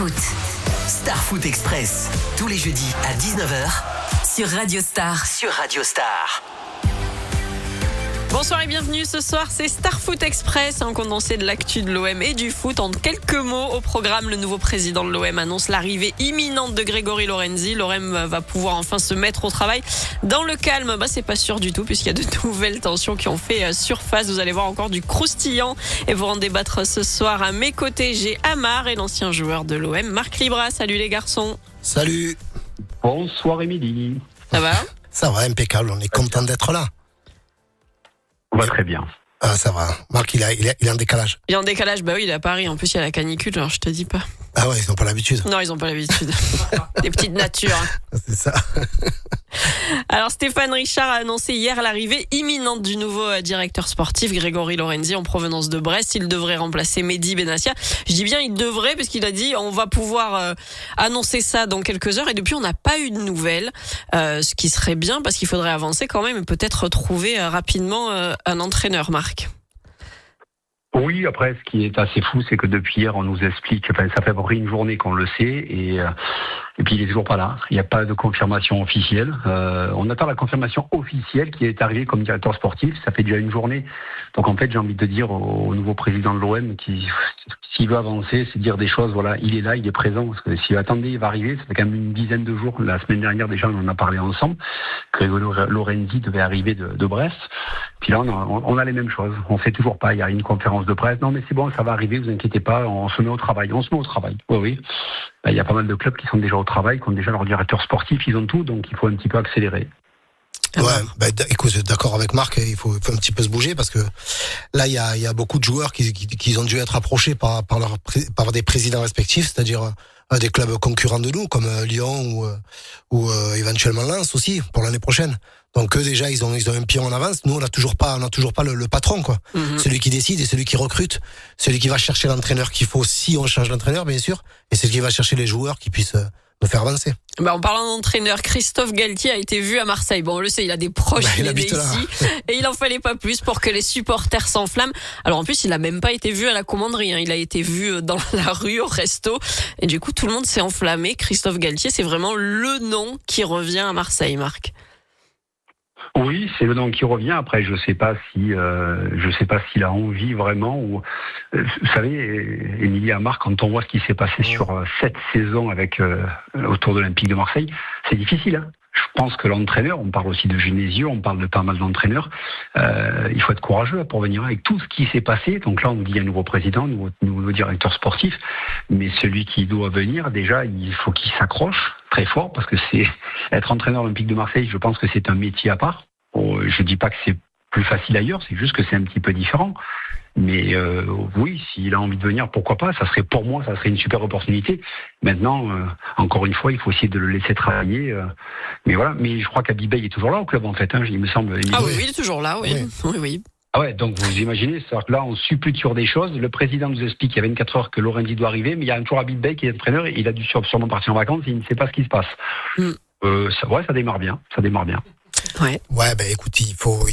foot. Star Foot Express, tous les jeudis à 19h sur Radio Star. Bonsoir et bienvenue, ce soir c'est Star Foot Express, un condensé de l'actu de l'OM et du foot. En quelques mots, au programme, le nouveau président de l'OM annonce l'arrivée imminente de Grégory Lorenzi. L'OM va pouvoir enfin se mettre au travail dans le calme. C'est pas sûr du tout puisqu'il y a de nouvelles tensions qui ont fait surface. Vous allez voir encore du croustillant et pour en débattre ce soir à mes côtés, j'ai Amar et l'ancien joueur de l'OM, Marc Libra. Salut les garçons. Salut. Bonsoir Émilie. Ça va ? Ça va, impeccable, on est content d'être là. On va très bien. Ah, ça va. Marc, il est en décalage. Il est en décalage, bah oui, il est à Paris. En plus, il y a la canicule, alors je te dis pas. Ah ouais, ils n'ont pas l'habitude. Non, ils n'ont pas l'habitude. Des petites natures. C'est ça. Alors Stéphane Richard a annoncé hier l'arrivée imminente du nouveau directeur sportif Grégory Lorenzi en provenance de Brest. Il devrait remplacer Mehdi Benassia. Je dis bien il devrait parce qu'il a dit on va pouvoir annoncer ça dans quelques heures et depuis on n'a pas eu de nouvelles. Ce qui serait bien parce qu'il faudrait avancer quand même et peut-être trouver rapidement un entraîneur, Marc. Oui, après, ce qui est assez fou, c'est que depuis hier, on nous explique, ça fait à peu près une journée qu'on le sait, et puis il est toujours pas là. Il n'y a pas de confirmation officielle. On attend la confirmation officielle qui est arrivée comme directeur sportif. Ça fait déjà une journée. Donc en fait, j'ai envie de dire au nouveau président de l'OM s'il veut avancer, c'est dire des choses. Voilà, il est là, il est présent. Parce que s'il attendait, il va arriver. Ça fait quand même une dizaine de jours. La semaine dernière, déjà, on en a parlé ensemble. Grégory Lorenzi devait arriver de Brest. Puis là, on a les mêmes choses. On sait toujours pas. Il y a une conférence de presse. Non, mais c'est bon, ça va arriver. Vous inquiétez pas. On se met au travail. Oui. Il y a pas mal de clubs qui sont déjà au travail, qui ont déjà leur directeur sportif. Ils ont tout, donc il faut un petit peu accélérer. Ouais, écoute, d'accord avec Marc, il faut un petit peu se bouger parce que là, il y a beaucoup de joueurs qui ont dû être approchés par des présidents respectifs, c'est-à-dire des clubs concurrents de nous, comme Lyon ou éventuellement Lens aussi, pour l'année prochaine. Donc eux déjà ils ont un pied en avance. Nous on n'a toujours pas le patron quoi. Mm-hmm. Celui qui décide et celui qui recrute, celui qui va chercher l'entraîneur qu'il faut si on change l'entraîneur bien sûr, et celui qui va chercher les joueurs qui puissent nous faire avancer. En parlant d'entraîneur, Christophe Galtier a été vu à Marseille. Bon, on le sait, il a des proches, il est né ici, et il en fallait pas plus pour que les supporters s'enflamment. Alors en plus, il a même pas été vu à la commanderie, il a été vu dans la rue, au resto, et du coup tout le monde s'est enflammé. Christophe Galtier, c'est vraiment le nom qui revient à Marseille, Marc. Oui, c'est le nom qui revient. Après, je sais pas s'il a envie vraiment. Ou, vous savez, Émilie et Marc, quand on voit ce qui s'est passé sur 7 saisons avec autour de l'Olympique de Marseille, c'est difficile. Hein. Je pense que l'entraîneur, on parle aussi de Genesio, on parle de pas mal d'entraîneurs. Il faut être courageux pour venir avec tout ce qui s'est passé. Donc là, on nous dit un nouveau président, nouveau directeur sportif, mais celui qui doit venir, déjà, il faut qu'il s'accroche très fort parce que c'est être entraîneur olympique de Marseille. Je pense que c'est un métier à part. Je dis pas que c'est plus facile ailleurs, c'est juste que c'est un petit peu différent. Mais oui, s'il a envie de venir, pourquoi pas. Pour moi, ça serait une super opportunité. Maintenant, encore une fois, il faut essayer de le laisser travailler. Mais voilà. Mais je crois qu'Abibay est toujours là au club en fait. Il me semble. Ah oui, il est toujours là. Oui. Ah ouais, donc vous imaginez, c'est-à-dire que là, on suppute sur des choses. Le président nous explique qu'il y a 24 heures que Lorenzi doit arriver, mais il y a toujours Abibay qui est entraîneur et il a dû sûrement partir en vacances et il ne sait pas ce qui se passe. Ça démarre bien. Ouais, écoute, il faut,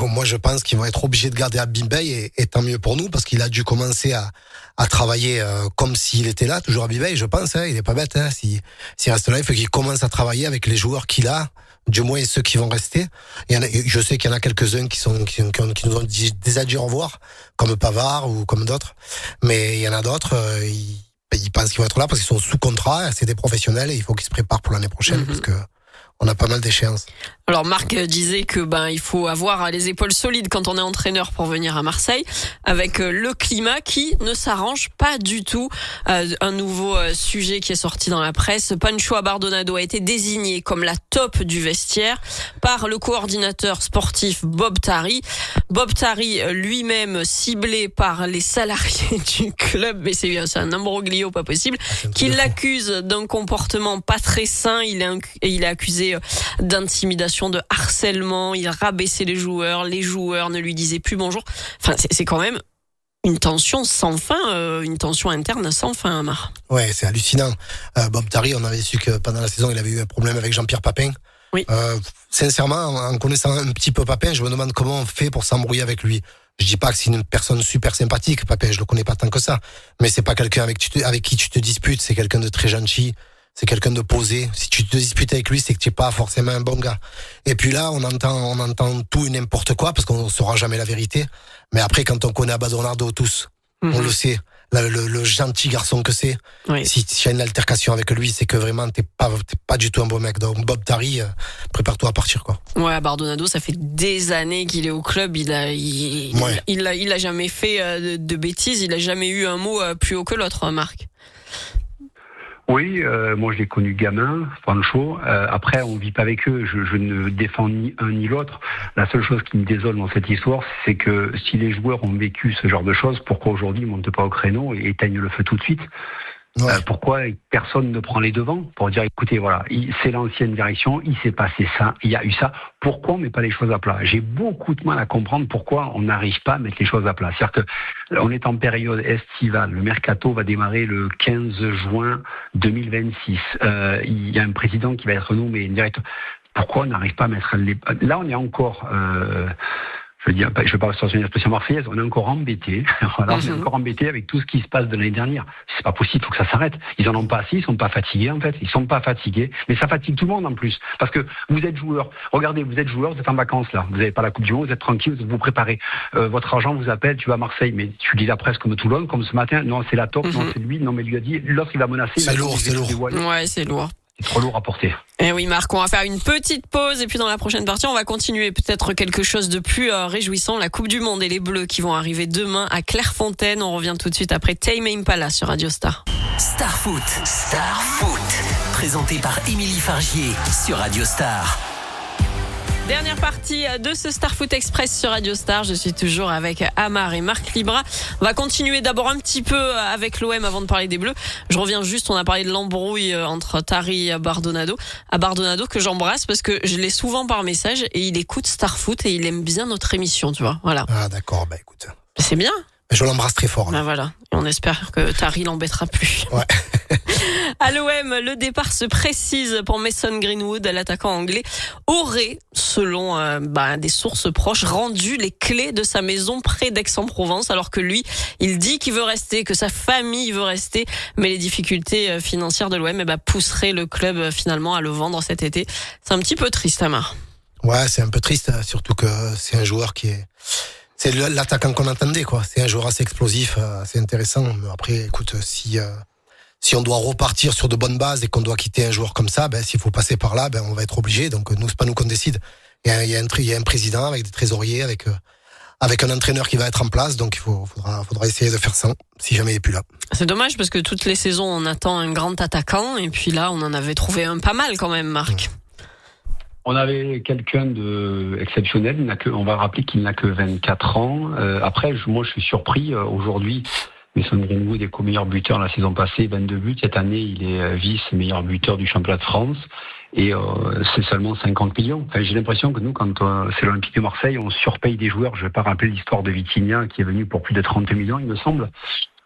moi je pense qu'ils vont être obligés de garder Abibay et tant mieux pour nous parce qu'il a dû commencer à travailler comme s'il était là, toujours Abibay, je pense, il est pas bête, s'il reste là, il faut qu'il commence à travailler avec les joueurs qu'il a, du moins ceux qui vont rester. Je sais qu'il y en a quelques-uns qui nous ont déjà dit au revoir, comme Pavard ou comme d'autres, mais il y en a d'autres, ils pensent qu'ils vont être là parce qu'ils sont sous contrat, c'est des professionnels et il faut qu'ils se préparent pour l'année prochaine parce que on a pas mal d'échéances. Alors Marc disait que il faut avoir les épaules solides quand on est entraîneur pour venir à Marseille, avec le climat qui ne s'arrange pas du tout. Un nouveau sujet qui est sorti dans la presse, Pancho Abardonado a été désigné comme la top du vestiaire par le coordinateur sportif Bob Tari. Bob Tari lui-même ciblé par les salariés du club, mais c'est un imbroglio pas possible, qui l'accuse d'un comportement pas très sain. Il est accusé d'intimidation, de harcèlement, il rabaissait les joueurs ne lui disaient plus bonjour. Enfin, c'est quand même une tension sans fin, une tension interne sans fin, Amar. Ouais, c'est hallucinant. Bob Tari, on avait su que pendant la saison, il avait eu un problème avec Jean-Pierre Papin. Oui. Sincèrement, en connaissant un petit peu Papin, je me demande comment on fait pour s'embrouiller avec lui. Je dis pas que c'est une personne super sympathique, Papin, je le connais pas tant que ça. Mais c'est pas quelqu'un avec qui tu te disputes, c'est quelqu'un de très gentil. C'est quelqu'un de posé. Si tu te disputes avec lui, c'est que tu n'es pas forcément un bon gars. Et puis là, on entend tout et n'importe quoi, parce qu'on ne saura jamais la vérité. Mais après, quand on connaît Abadonado tous, on le sait. Le gentil garçon que c'est. Oui. Si tu as une altercation avec lui, c'est que vraiment, t'es pas du tout un bon mec. Donc, Bob Tari, prépare-toi à partir, quoi. Ouais, Abadonado, ça fait des années qu'il est au club. Il a jamais fait de bêtises. Il a jamais eu un mot plus haut que l'autre, Marc. Oui, moi je l'ai connu gamin, Francho. Après, on vit pas avec eux. Je ne défends ni un ni l'autre. La seule chose qui me désole dans cette histoire, c'est que si les joueurs ont vécu ce genre de choses, pourquoi aujourd'hui ils montent pas au créneau et éteignent le feu tout de suite ? Ouais. Pourquoi personne ne prend les devants pour dire écoutez voilà, c'est l'ancienne direction, il s'est passé ça, il y a eu ça, pourquoi on met pas les choses à plat ? J'ai beaucoup de mal à comprendre pourquoi on n'arrive pas à mettre les choses à plat. C'est-à-dire que on est en période estivale, le mercato va démarrer le 15 juin 2026. Il y a un président qui va être nommé direct. Pourquoi on n'arrive pas à mettre les... Là on est encore je vais pas sortir une expression marseillaise, on est encore embêté. Voilà, on est encore embêté avec tout ce qui se passe de l'année dernière. C'est pas possible, faut que ça s'arrête. Ils en ont pas assez, ils sont pas fatigués en fait. Ils sont pas fatigués, mais ça fatigue tout le monde en plus. Parce que vous êtes joueur. Regardez, vous êtes joueur, vous êtes en vacances là. Vous n'avez pas la Coupe du Monde, vous êtes tranquille, vous préparez. Votre agent vous appelle, tu vas à Marseille, mais tu lis la presse comme Toulon, comme ce matin. Non, c'est la top, non, c'est lui, non, mais lui a dit, l'autre il va menacer. C'est lourd. Ouais, c'est lourd. C'est trop lourd à porter. Eh oui, Marc, on va faire une petite pause et puis dans la prochaine partie, on va continuer peut-être quelque chose de plus réjouissant, la Coupe du Monde et les Bleus qui vont arriver demain à Clairefontaine. On revient tout de suite après Tame Impala sur Radio Star. Star Foot. Présenté par Émilie Fargier sur Radio Star. Dernière partie de ce Star Foot Express sur Radio Star. Je suis toujours avec Amar et Marc Libra. On va continuer d'abord un petit peu avec l'OM avant de parler des Bleus. Je reviens juste, on a parlé de l'embrouille entre Tari et Abadonado. Abadonado que j'embrasse parce que je l'ai souvent par message et il écoute Star Foot et il aime bien notre émission, tu vois. Voilà. Ah, d'accord, bah écoute. C'est bien. Je l'embrasse très fort. Bah voilà. Et on espère que Tari l'embêtera plus. Ouais. À l'OM, le départ se précise pour Mason Greenwood, l'attaquant anglais, aurait, selon des sources proches, rendu les clés de sa maison près d'Aix-en-Provence, alors que lui, il dit qu'il veut rester, que sa famille veut rester, mais les difficultés financières de l'OM pousseraient le club finalement à le vendre cet été. C'est un petit peu triste, Amar. Ouais, c'est un peu triste, surtout que c'est un joueur c'est l'attaquant qu'on attendait, quoi. C'est un joueur assez explosif, assez intéressant. Mais après, écoute, si on doit repartir sur de bonnes bases et qu'on doit quitter un joueur comme ça, s'il faut passer par là, on va être obligé. Donc nous, c'est pas nous qu'on décide. Il y a un président avec des trésoriers, avec un entraîneur qui va être en place. Donc il faudra essayer de faire ça si jamais il est plus là. C'est dommage parce que toutes les saisons, on attend un grand attaquant et puis là, on en avait trouvé un pas mal quand même, Marc. On avait quelqu'un d'exceptionnel. On va rappeler qu'il n'a que 24 ans. Après, moi, je suis surpris aujourd'hui. Mason Greenwood est co-meilleur buteur la saison passée, 22 buts. Cette année, il est vice-meilleur buteur du championnat de France. Et c'est seulement 50 millions. Enfin, j'ai l'impression que nous, quand c'est l'Olympique de Marseille, on surpaye des joueurs. Je ne vais pas rappeler l'histoire de Vitinha, qui est venu pour plus de 30 millions, il me semble.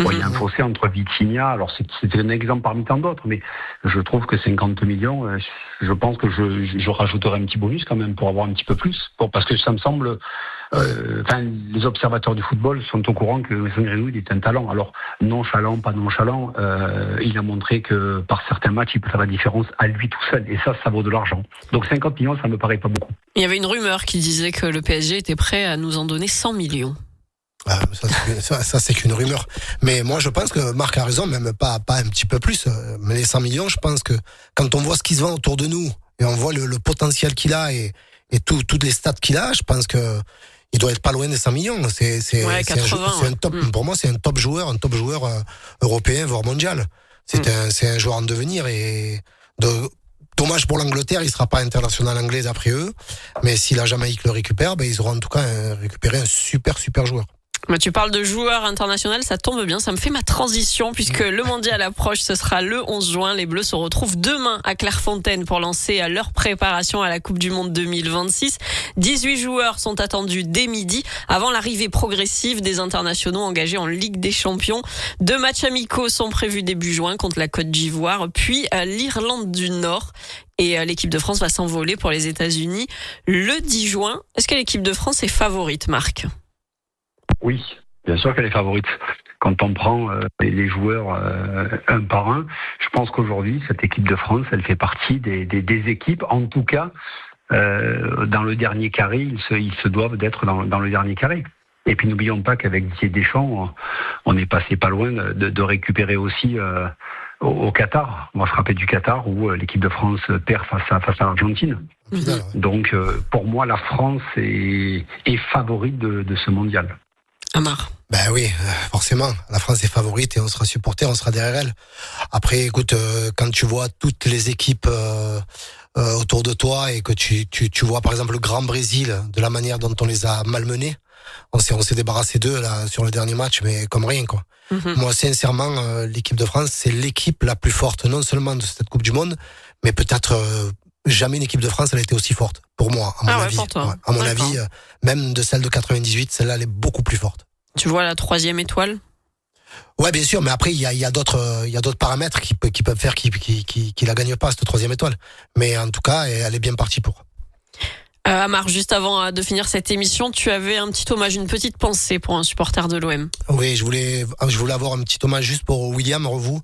Bon, il y a un fossé entre Vitinha, alors c'est un exemple parmi tant d'autres, mais je trouve que 50 millions, je pense que je rajouterai un petit bonus quand même pour avoir un petit peu plus, parce que ça me semble... les observateurs du football sont au courant que Mason Greenwood est un talent. Alors, nonchalant, pas nonchalant, il a montré que par certains matchs, il peut faire la différence à lui tout seul, et ça vaut de l'argent. Donc 50 millions, ça me paraît pas beaucoup. Il y avait une rumeur qui disait que le PSG était prêt à nous en donner 100 millions. Ça c'est qu'une rumeur. Mais moi je pense que Marc a raison, même pas un petit peu plus. Mais les 100 millions, je pense que quand on voit ce qui se vend autour de nous et on voit le potentiel qu'il a et toutes les stats qu'il a, je pense que il doit être pas loin des 100 millions. C'est 80, un top. Pour moi, c'est un top joueur européen voire mondial. C'est un joueur en devenir et dommage pour l'Angleterre, il sera pas international anglais après eux. Mais si la Jamaïque le récupère, ils auront en tout cas récupéré un super joueur. Tu parles de joueurs internationaux, ça tombe bien, ça me fait ma transition puisque le mondial approche, ce sera le 11 juin. Les Bleus se retrouvent demain à Clairefontaine pour lancer leur préparation à la Coupe du Monde 2026. 18 joueurs sont attendus dès midi avant l'arrivée progressive des internationaux engagés en Ligue des Champions. 2 matchs amicaux sont prévus début juin contre la Côte d'Ivoire, puis l'Irlande du Nord. Et l'équipe de France va s'envoler pour les États-Unis le 10 juin. Est-ce que l'équipe de France est favorite, Marc ? Oui, bien sûr qu'elle est favorite. Quand on prend les joueurs un par un, je pense qu'aujourd'hui, cette équipe de France, elle fait partie des équipes, en tout cas, dans le dernier carré, ils se doivent d'être dans le dernier carré. Et puis n'oublions pas qu'avec Didier Deschamps, on est passé pas loin de récupérer aussi au Qatar. On va se rappeler du Qatar où l'équipe de France perd face à l'Argentine. Donc pour moi, la France est favorite de ce mondial. Amar. Ben oui, forcément, la France est favorite et on sera supporter, on sera derrière elle. Après, écoute, quand tu vois toutes les équipes autour de toi et que tu vois par exemple le Grand Brésil, de la manière dont on les a malmenés, on s'est débarrassé d'eux là sur le dernier match, mais comme rien quoi. Moi, sincèrement, l'équipe de France, c'est l'équipe la plus forte, non seulement de cette Coupe du Monde, mais peut-être jamais une équipe de France elle a été aussi forte pour moi, à mon avis. Pour toi. Ouais, à mon avis, même de celle de 98, celle-là elle est beaucoup plus forte. Tu vois la 3e étoile? Ouais, bien sûr, mais après il y a d'autres paramètres qui peuvent faire qui la gagne pas cette 3e étoile. Mais en tout cas, elle est bien partie pour. Amar, juste avant de finir cette émission, tu avais un petit hommage, une petite pensée pour un supporter de l'OM. Oui, je voulais avoir un petit hommage juste pour William Revou,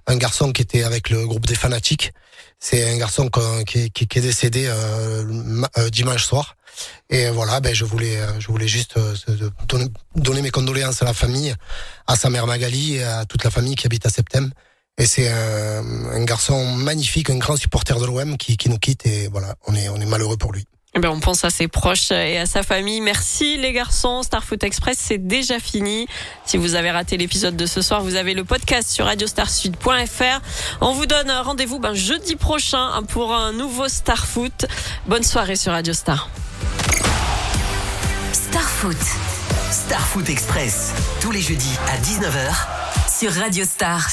un garçon qui était avec le groupe des Fanatiques. C'est un garçon qui est décédé dimanche soir. Et voilà, je voulais juste donner mes condoléances à la famille, à sa mère Magali et à toute la famille qui habite à Septem. Et c'est un garçon magnifique, un grand supporter de l'OM qui nous quitte et voilà, on est malheureux pour lui. On pense à ses proches et à sa famille. Merci les garçons. Star Foot Express, c'est déjà fini. Si vous avez raté l'épisode de ce soir, vous avez le podcast sur radiostarsud.fr. On vous donne rendez-vous jeudi prochain pour un nouveau Star Foot. Bonne soirée sur Radio Star. Star Foot Express, tous les jeudis à 19h sur Radio Star.